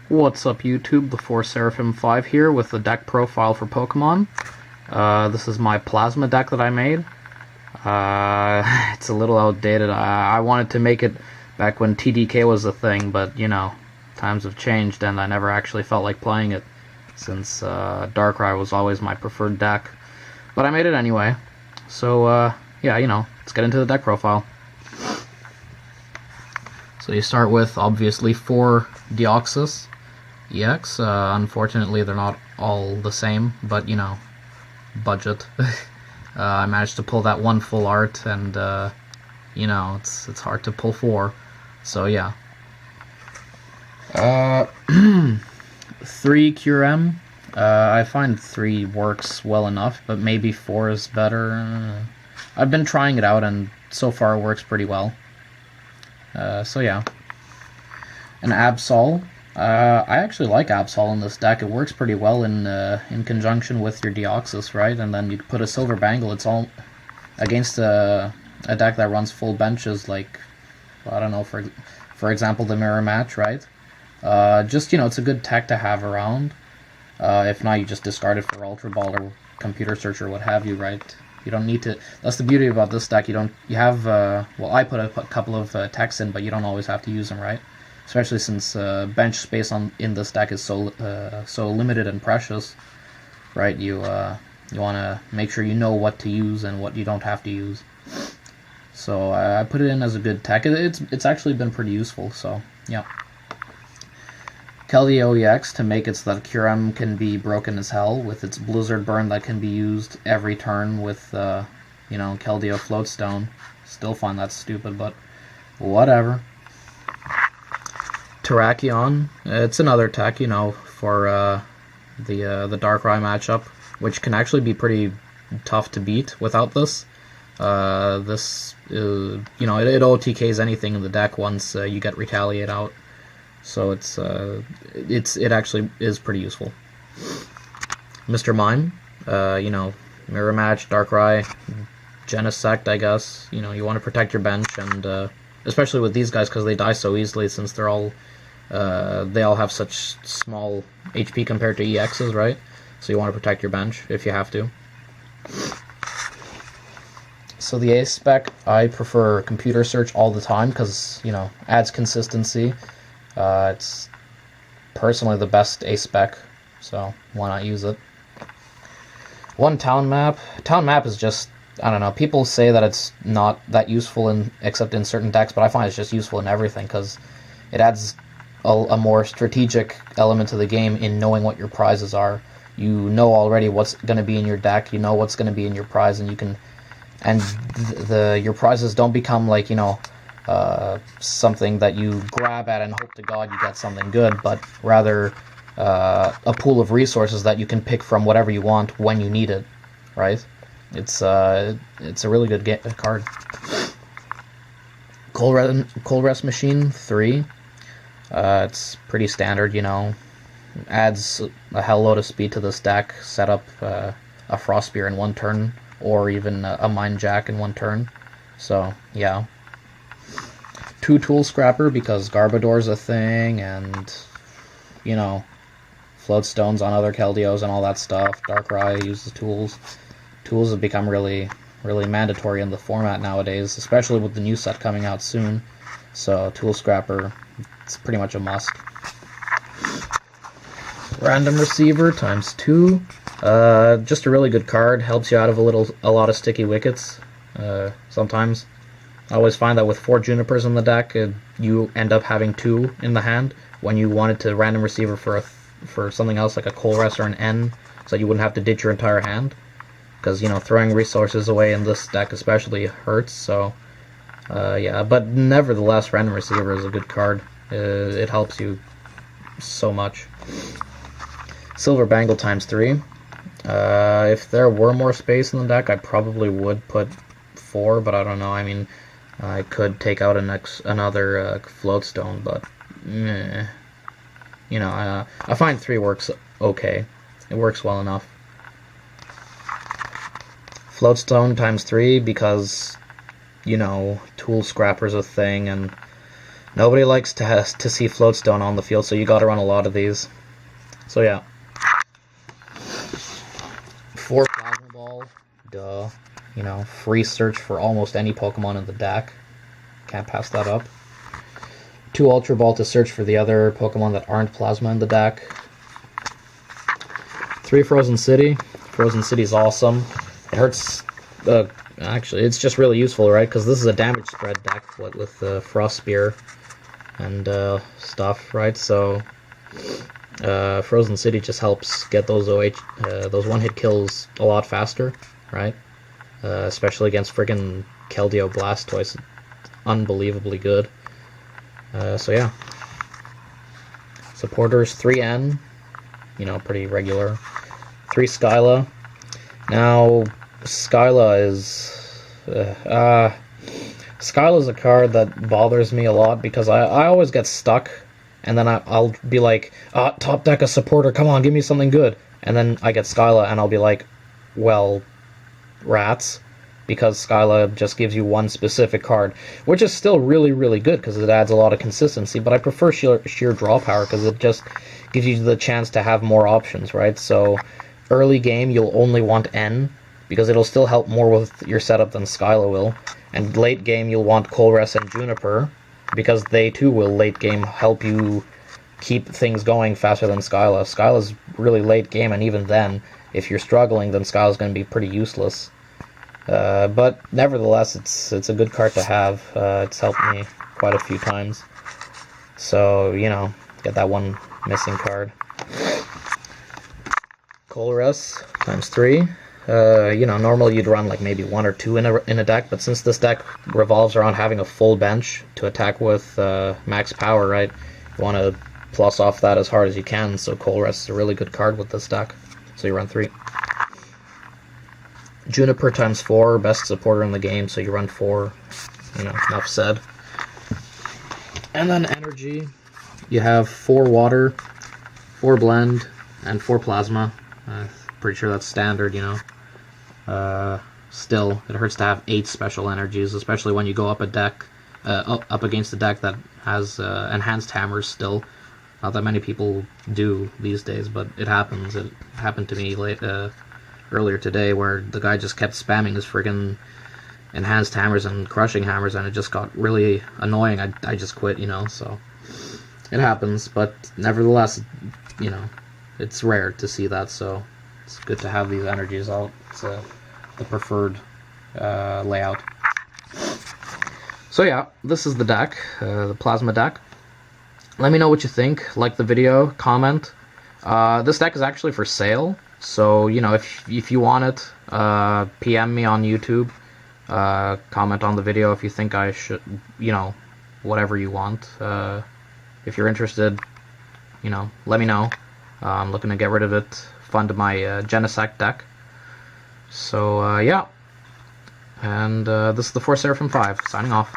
What's up YouTube, the 4 Seraphim 5 here with the deck profile for Pokemon. This is my plasma deck that I made. It's a little outdated. I wanted to make it back when TDK was a thing, but you know, times have changed and I never actually felt like playing it since Darkrai was always my preferred deck. But I made it anyway. So yeah, you know, let's get into the deck profile. So you start with obviously 4 Deoxys EX. Unfortunately, they're not all the same, but you know, budget. I managed to pull that 1 full art, and you know, it's hard to pull 4. So yeah. 3 Kyurem. I find 3 works well enough, but maybe 4 is better. I've been trying it out, and so far it works pretty well. So yeah. An Absol. I actually like Absol in this deck. It works pretty well in conjunction with your Deoxys, right? And then you put a Silver Bangle. It's all against a deck that runs full benches, like, well, I don't know, for example, the Mirror Match, right? Just, you know, it's a good tech to have around. If not, you just discard it for Ultra Ball or Computer Search or what have you, right? You don't need to. That's the beauty about this deck. You have. Well, I put a couple of techs in, but you don't always have to use them, right? Especially since bench space in this deck is so limited and precious, right? You want to make sure you know what to use and what you don't have to use. So I put it in as a good tech. It's actually been pretty useful. So yeah. Keldeo EX to make it so that Kyurem can be broken as hell with its Blizzard Burn that can be used every turn with you know, Keldeo Floatstone. Still find that stupid, but whatever. Terrakion, it's another tech, you know, for the Darkrai matchup, which can actually be pretty tough to beat without this. This is, you know, it OTKs anything in the deck once you get Retaliate out, so it actually is pretty useful. Mr. Mime, you know, Mirror Match, Darkrai, Genesect, I guess. You know, you want to protect your bench, and especially with these guys because they die so easily since they all have such small HP compared to EXs, right? So you want to protect your bench if you have to. So the ace spec, I prefer Computer Search all the time because, you know, adds consistency. It's personally the best ace spec, so why not use it? 1 town map. Town map is just, I don't know, people say that it's not that useful except in certain decks, but I find it's just useful in everything because it adds a more strategic element to the game in knowing what your prizes are. You know already what's going to be in your deck, you know what's going to be in your prize, and you can, and your prizes don't become like, you know, something that you grab at and hope to God you get something good, but rather a pool of resources that you can pick from whatever you want when you need it, right? It's a really good card. Colress Machine 3. It's pretty standard, you know. Adds a hell load of speed to this deck. Set up a Frost Spear in 1 turn, or even a Mind Jack in 1 turn. So yeah. 2 Tool Scrapper because Garbodor's a thing, and you know, Floatstones on other Keldeos and all that stuff. Darkrai uses tools. Tools have become really mandatory in the format nowadays, especially with the new set coming out soon. So Tool Scrapper, it's pretty much a must. Random Receiver times 2. Just a really good card. Helps you out of a lot of sticky wickets. Sometimes. I always find that with 4 Junipers in the deck, you end up having 2 in the hand when you wanted to Random Receiver for something else like a Colress or an N, so you wouldn't have to ditch your entire hand. Because, you know, throwing resources away in this deck especially hurts, so yeah, but nevertheless, Random Receiver is a good card. It helps you so much. Silver Bangle times 3. If there were more space in the deck, I probably would put 4, but I don't know. I mean, I could take out another Floatstone, but you know, I find 3 works okay. It works well enough. Floatstone times 3 because, you know, Tool Scrapper's a thing, and Nobody likes to see floatstone on the field, so you gotta run a lot of these. So yeah. 4 Plasma Ball, duh. You know, free search for almost any Pokemon in the deck. Can't pass that up. 2 Ultra Ball to search for the other Pokemon that aren't Plasma in the deck. 3 Frozen City. Frozen City's awesome. It hurts... actually, it's just really useful, right? Because this is a damage spread deck with Frost Spear and stuff, right? So Frozen City just helps get those those one-hit kills a lot faster, right? Especially against friggin' Keldeo Blastoise. Unbelievably good. So yeah. Supporters 3N, you know, pretty regular. 3 Skyla. Now, Skyla is... Skyla's a card that bothers me a lot because I always get stuck, and then I'll be like, top deck a supporter, come on, give me something good. And then I get Skyla, and I'll be like, well, rats. Because Skyla just gives you one specific card, which is still really, really good because it adds a lot of consistency, but I prefer sheer draw power because it just gives you the chance to have more options, right? So early game, you'll only want N because it'll still help more with your setup than Skyla will, and late game, you'll want Colress and Juniper because they too will late game help you keep things going faster than Skyla. Skyla's really late game, and even then, if you're struggling, then Skyla's going to be pretty useless. But nevertheless, it's a good card to have. It's helped me quite a few times. So, you know, get that one missing card. Colress times 3. You know, normally you'd run like maybe 1 or 2 in a deck, but since this deck revolves around having a full bench to attack with max power, right? You want to plus off that as hard as you can, so Colress is a really good card with this deck. So you run 3. Juniper times 4, best supporter in the game, so you run 4. You know, enough said. And then energy, you have 4 water, 4 blend, and 4 plasma. Pretty sure that's standard, you know. Still, it hurts to have 8 special energies, especially when you go up a deck, up against a deck that has enhanced hammers still. Not that many people do these days, but it happens. It happened to me earlier today, where the guy just kept spamming his friggin' enhanced hammers and crushing hammers, and it just got really annoying. I just quit, you know, so it happens, but nevertheless, you know, it's rare to see that, so it's good to have these energies out. It's the preferred layout. So yeah, this is the deck, the plasma deck. Let me know what you think. Like the video, comment. This deck is actually for sale. So, you know, if you want it, PM me on YouTube, comment on the video if you think I should, you know, whatever you want. If you're interested, you know, let me know. I'm looking to get rid of it, fund my Genesect deck. So, yeah. And this is the 4 Seraphim 5, signing off.